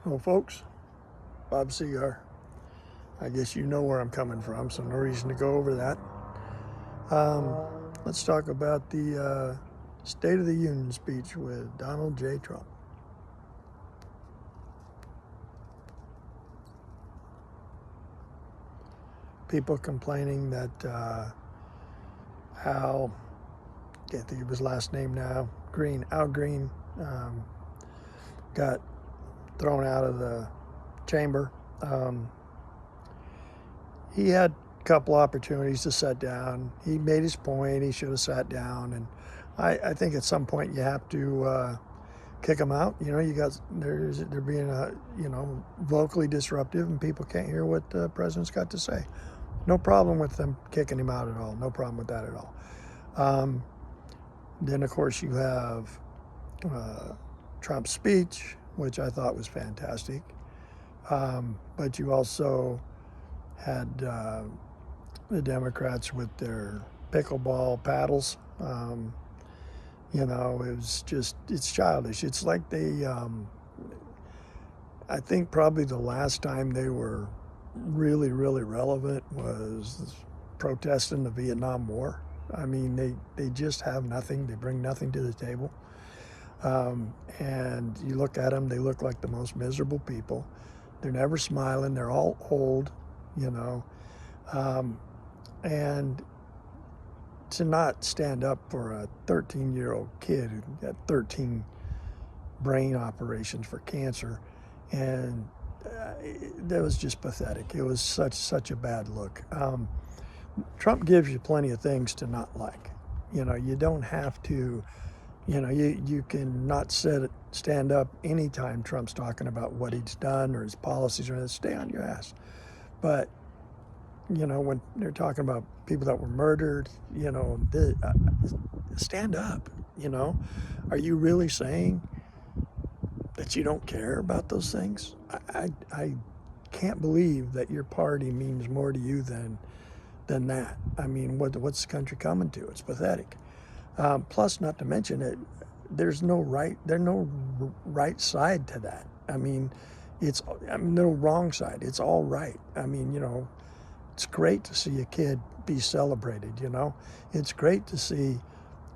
Hello folks, Bob C-Gar. I guess you know where I'm coming from, so no reason to go over that. Let's talk about the State of the Union speech with Donald J. Trump. People complaining that Al, can't think of his last name now, Al Green, got thrown out of the chamber. He had a couple opportunities to sit down. He made his point. He should have sat down. And I think at some point you have to kick him out. You know, they're being vocally disruptive, and people can't hear what the president's got to say. No problem with them kicking him out at all. No problem with that at all. Then of course you have Trump's speech, which I thought was fantastic. But you also had the Democrats with their pickleball paddles. It's childish. It's like I think probably the last time they were really, really relevant was protesting the Vietnam War. I mean, they just have nothing. They bring nothing to the table. And you look at them, they look like the most miserable people. They're never smiling. They're all old, and to not stand up for a 13-year-old kid who got 13 brain operations for cancer, and that was just pathetic. It was such a bad look. Trump gives you plenty of things to not like. You don't have to. You can not stand up anytime Trump's talking about what he's done or his policies or anything. Stay on your ass. But when they're talking about people that were murdered, stand up. Are you really saying that you don't care about those things? I can't believe that your party means more to you than that. I mean, what's the country coming to? It's pathetic. Plus, not to mention it, there's no right side to that. I mean, no wrong side. It's all right. I mean, it's great to see a kid be celebrated. It's great to see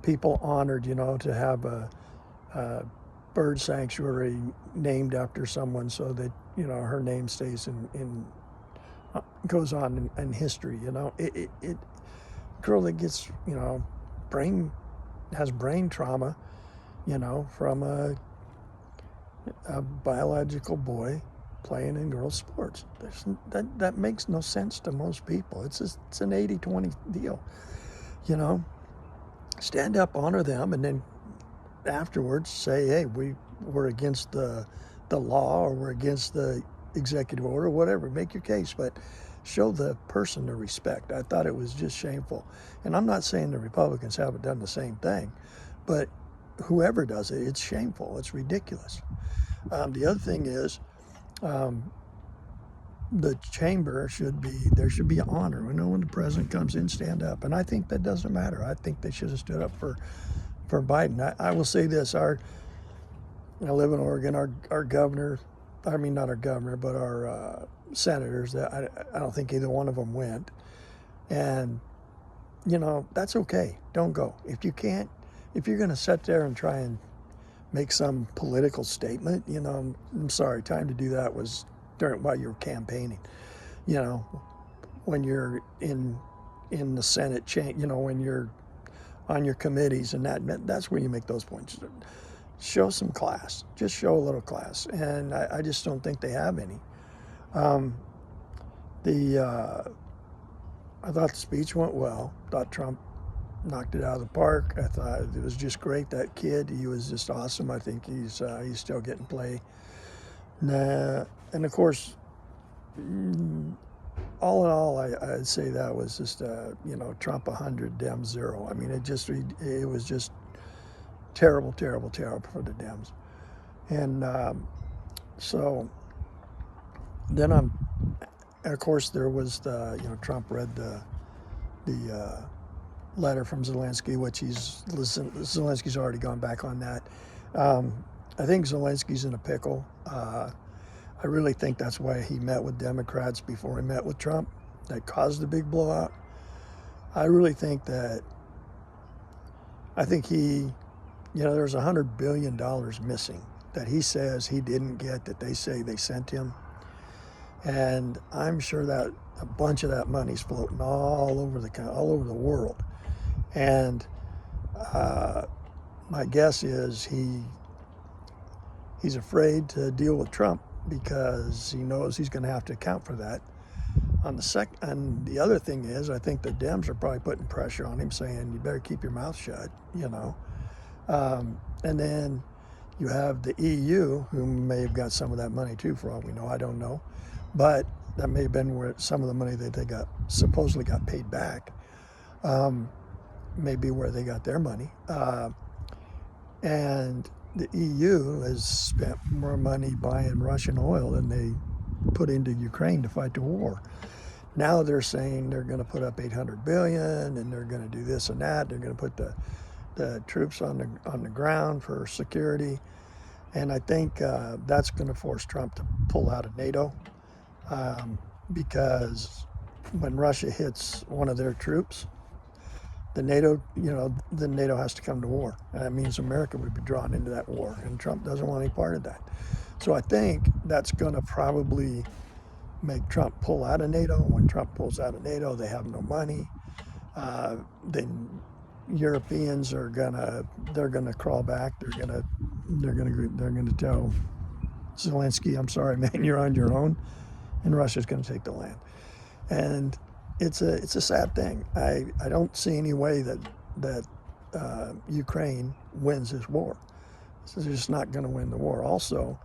people honored. To have a bird sanctuary named after someone, so that her name stays in goes on in history. Girl that gets has brain trauma, from a biological boy playing in girls' sports. That makes no sense to most people. It's an 80-20 deal. Stand up, honor them, and then afterwards say, hey, we're against the law, or we're against the executive order, whatever. Make your case, but show the person the respect. I thought it was just shameful. And I'm not saying the Republicans haven't done the same thing, but whoever does it, it's shameful. It's ridiculous. The other thing is, the chamber there should be honor. When the president comes in, stand up. And I think that doesn't matter. I think they should have stood up for Biden. I will say this: I live in Oregon. Our governor, I mean not our governor, but our senators. I don't think either one of them went. And that's okay. Don't go if you can't. If you're going to sit there and try and make some political statement, I'm sorry. Time to do that was while you're campaigning. When you're in the Senate, when you're on your committees, and that's where you make those points. Show some class. Just show a little class. And I just don't think they have any. I thought the speech went well. Thought Trump knocked it out of the park. I thought it was just great. That kid, he was just awesome. I think he's still getting play. And of course, all in all, I'd say that was just Trump 100, Dems 0. I mean, it was just terrible, terrible, terrible for the Dems. And so then and of course there was Trump read the letter from Zelensky, which Zelensky's already gone back on that. I think Zelensky's in a pickle. I really think that's why he met with Democrats before he met with Trump. That caused the big blowout. I really think that, I think he, there's $100 billion missing that he says he didn't get, that they say they sent him. And I'm sure that a bunch of that money's floating all over the world. And my guess is he's afraid to deal with Trump because he knows he's going to have to account for that. And the other thing is, I think the Dems are probably putting pressure on him, saying you better keep your mouth shut. And then you have the EU, who may have got some of that money too, for all we know. I don't know, but that may have been where some of the money that they supposedly got paid back, may be where they got their money. And the EU has spent more money buying Russian oil than they put into Ukraine to fight the war. Now they're saying they're going to put up 800 billion, and they're going to do this and that. They're going to put the troops on the ground for security, and I think that's going to force Trump to pull out of NATO, because when Russia hits one of their troops, the NATO has to come to war, and that means America would be drawn into that war, and Trump doesn't want any part of that. So I think that's going to probably make Trump pull out of NATO. When Trump pulls out of NATO, they have no money. Then Europeans are gonna crawl back. They're gonna tell Zelensky, "I'm sorry, man, you're on your own," and Russia's gonna take the land. And it's a sad thing. I don't see any way that Ukraine wins this war. So they're just not going to win the war. Also,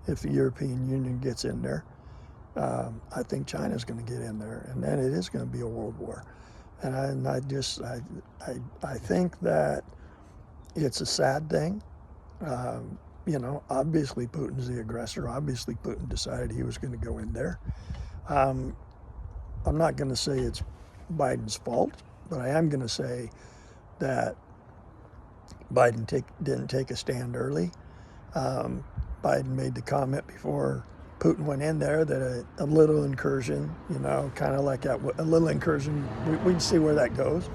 if the European Union gets in there, I think China's going to get in there, and then it is going to be a world war. And I think that it's a sad thing. Obviously Putin's the aggressor. Obviously Putin decided he was going to go in there. I'm not going to say it's Biden's fault, but I am going to say that Biden didn't take a stand early. Biden made the comment before Putin went in there that a little incursion, kind of like a little incursion, we'd see where that goes.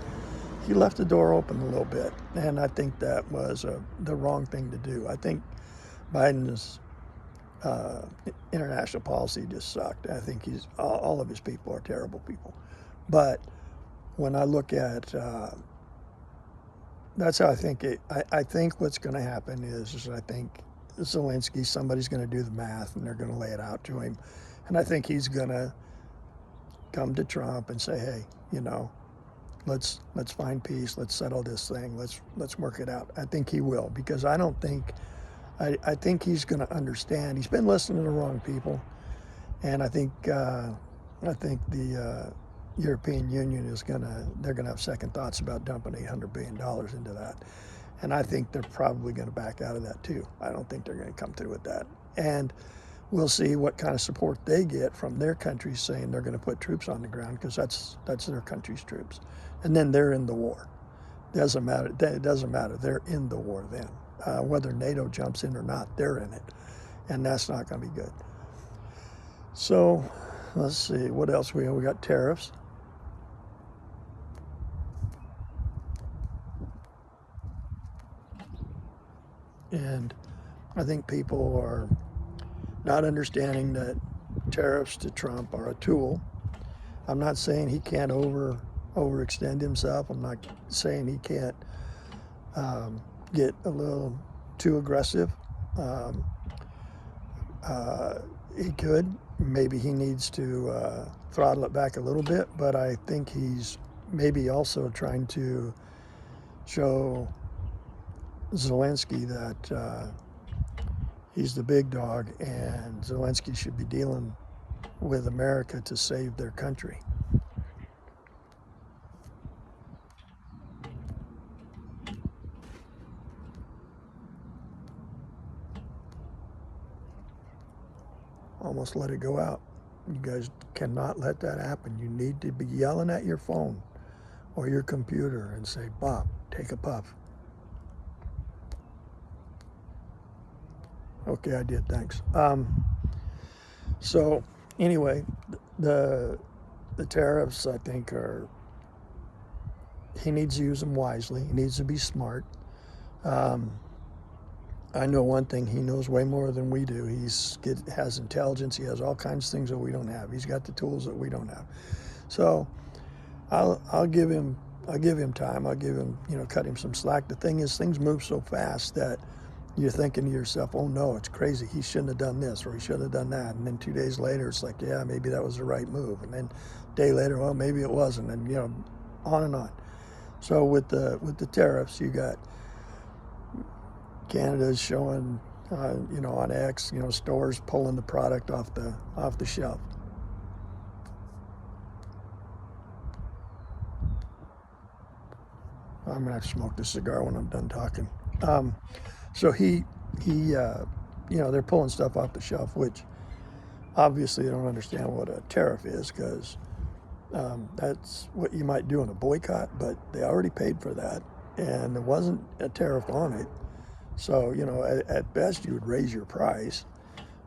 He left the door open a little bit, and I think that was the wrong thing to do. I think Biden's international policy just sucked. I think all of his people are terrible people. But when I look at, that's how I think it. I think what's going to happen is I think Zelensky, somebody's going to do the math, and they're going to lay it out to him, and I think he's going to come to Trump and say, hey, let's find peace, let's settle this thing, let's work it out. I think he will, because I think he's going to understand. He's been listening to the wrong people, and I think the European Union they're gonna have second thoughts about dumping $800 billion into that, and I think they're probably going to back out of that too. I don't think they're going to come through with that, and we'll see what kind of support they get from their countries saying they're going to put troops on the ground, because that's their country's troops, and then they're in the war. It doesn't matter. They're in the war then. Whether NATO jumps in or not, they're in it, and that's not going to be good. So let's see what else we got. Tariffs. And I think people are not understanding that tariffs to Trump are a tool. I'm not saying he can't overextend himself. I'm not saying he can't get a little too aggressive. He could. Maybe he needs to throttle it back a little bit, but I think he's maybe also trying to show Zelensky that he's the big dog, and Zelensky should be dealing with America to save their country. Almost let it go out. You guys cannot let that happen. You need to be yelling at your phone or your computer and say, Bob, take a puff. Okay, I did, thanks. So anyway, the the tariffs, I think, are, he needs to use them wisely. He needs to be smart. Um, I know one thing, he knows way more than we do. Has intelligence. He has all kinds of things that we don't have. He's got the tools that we don't have. So I'll give him time. I'll give him, cut him some slack. The thing is, things move so fast that you're thinking to yourself, oh no, it's crazy. He shouldn't have done this or he should have done that. And then 2 days later, it's like, yeah, maybe that was the right move. And then a day later, well, maybe it wasn't. And on and on. So with the tariffs, you got Canada's showing, on X, stores pulling the product off the shelf. I'm gonna have to smoke this cigar when I'm done talking. So they're pulling stuff off the shelf, which obviously they don't understand what a tariff is, because that's what you might do in a boycott, but they already paid for that, and there wasn't a tariff on it. So, at best you would raise your price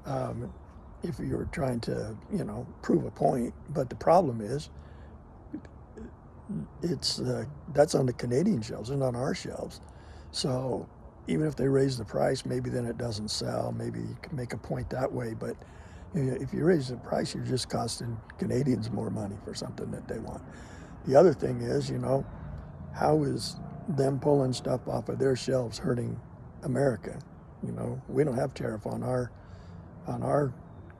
if you were trying to, prove a point. But the problem is, that's on the Canadian shelves and on our shelves. So even if they raise the price, maybe then it doesn't sell. Maybe you can make a point that way. But if you raise the price, you're just costing Canadians more money for something that they want. The other thing is, how is them pulling stuff off of their shelves hurting America? We don't have tariff on our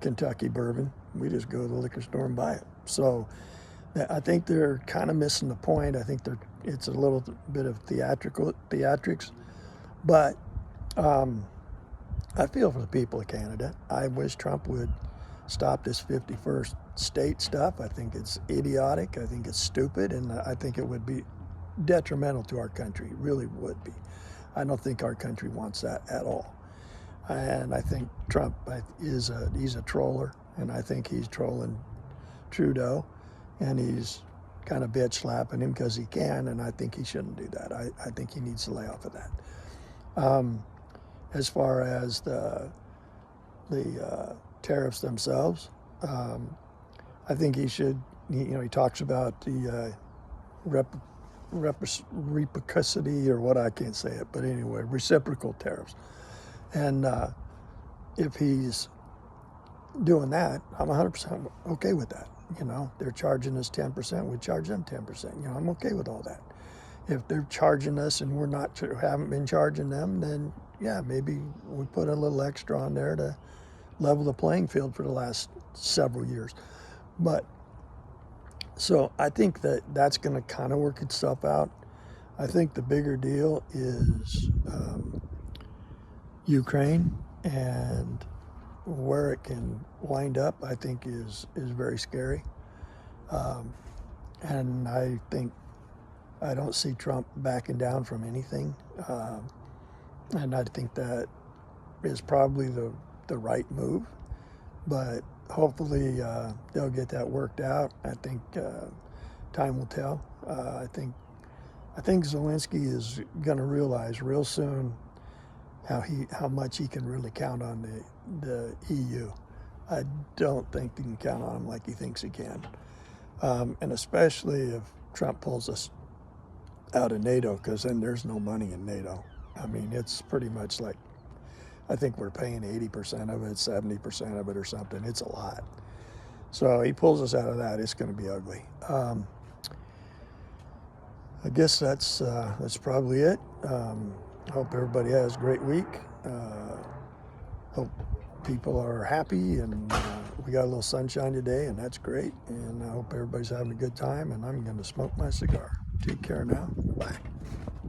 Kentucky bourbon. We just go to the liquor store and buy it. So I think they're kind of missing the point. I think it's a little bit of theatrics, but I feel for the people of Canada. I wish Trump would stop this 51st state stuff. I think it's idiotic. I think it's stupid, and I think it would be detrimental to our country. It really would be. I don't think our country wants that at all. And I think Trump he's a troller, and I think he's trolling Trudeau, and he's kind of bitch slapping him because he can, and I think he shouldn't do that. I think he needs to lay off of that. As far as the tariffs themselves, I think he should. He talks about the reciprocity, or what, I can't say it, but anyway, reciprocal tariffs. And if he's doing that, I'm 100% okay with that. They're charging us 10%, we charge them 10%. I'm okay with all that. If they're charging us and haven't been charging them, then yeah, maybe we put a little extra on there to level the playing field for the last several years. But so I think that's going to kind of work itself out. I think the bigger deal is Ukraine, and where it can wind up, I think is very scary. And I don't see Trump backing down from anything. And I think that is probably the right move. But hopefully they'll get that worked out. I think time will tell. I think Zelensky is going to realize real soon how much he can really count on the EU. I don't think he can count on him like he thinks he can. And especially if Trump pulls us out of NATO, because then there's no money in NATO. I mean, it's pretty much like, I think we're paying 80% of it, 70% of it or something. It's a lot. So he pulls us out of that, it's going to be ugly. I guess that's probably it. Hope everybody has a great week. Hope people are happy, and we got a little sunshine today, and that's great. And I hope everybody's having a good time, and I'm going to smoke my cigar. Take care now. Bye.